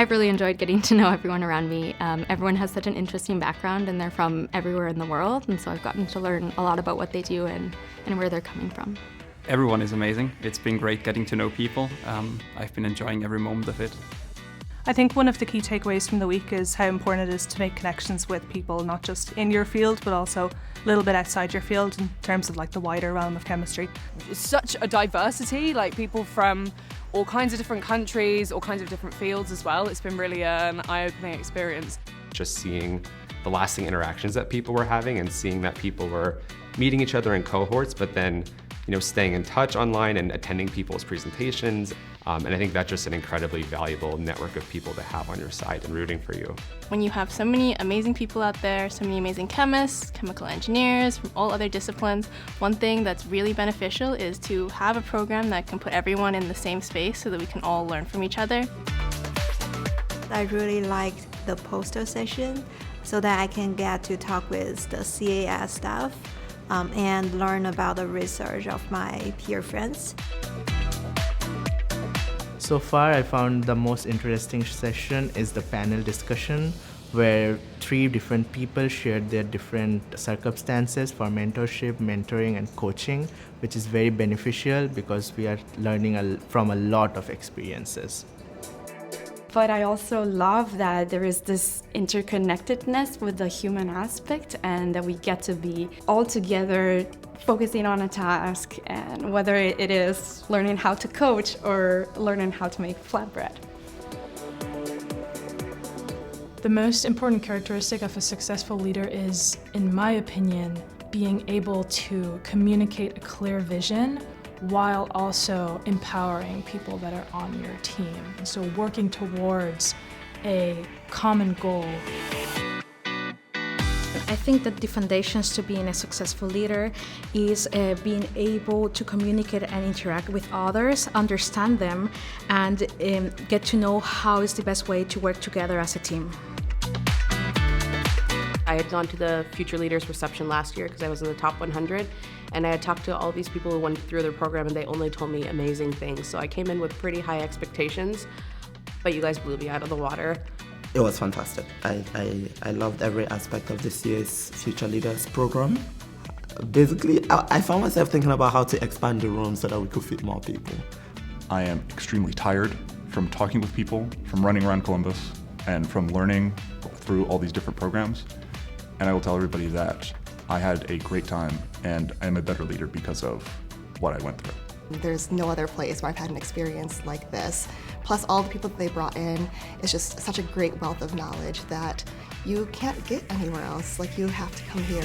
I've really enjoyed getting to know everyone around me. Everyone has such an interesting background and they're from everywhere in the world, and so I've gotten to learn a lot about what they do and where they're coming from. Everyone is amazing. It's been great getting to know people. I've been enjoying every moment of it. I think one of the key takeaways from the week is how important it is to make connections with people, not just in your field, but also a little bit outside your field in terms of like the wider realm of chemistry. It's such a diversity, like people from all kinds of different countries, all kinds of different fields as well. It's been really an eye-opening experience. Just seeing the lasting interactions that people were having and seeing that people were meeting each other in cohorts, but then staying in touch online and attending people's presentations. And I think that's just an incredibly valuable network of people to have on your side and rooting for you. When you have so many amazing people out there, so many amazing chemists, chemical engineers from all other disciplines, one thing that's really beneficial is to have a program that can put everyone in the same space so that we can all learn from each other. I really liked the poster session so that I can get to talk with the CAS staff and learn about the research of my peer friends. So far, I found the most interesting session is the panel discussion, where 3 different people shared their different circumstances for mentorship, mentoring, and coaching, which is very beneficial because we are learning from a lot of experiences. But I also love that there is this interconnectedness with the human aspect and that we get to be all together focusing on a task, and whether it is learning how to coach or learning how to make flatbread. The most important characteristic of a successful leader is, in my opinion, being able to communicate a clear vision while also empowering people that are on your team. So working towards a common goal. I think that the foundations to being a successful leader is being able to communicate and interact with others, understand them, and get to know how is the best way to work together as a team. I had gone to the Future Leaders reception last year because I was in the top 100, and I had talked to all these people who went through their program and they only told me amazing things. So I came in with pretty high expectations, but you guys blew me out of the water. It was fantastic. I loved every aspect of this year's Future Leaders program. Basically, I found myself thinking about how to expand the room so that we could fit more people. I am extremely tired from talking with people, from running around Columbus, and from learning through all these different programs. And I will tell everybody that I had a great time and I am a better leader because of what I went through. There's no other place where I've had an experience like this. Plus all the people that they brought in is just such a great wealth of knowledge that you can't get anywhere else. Like, you have to come here.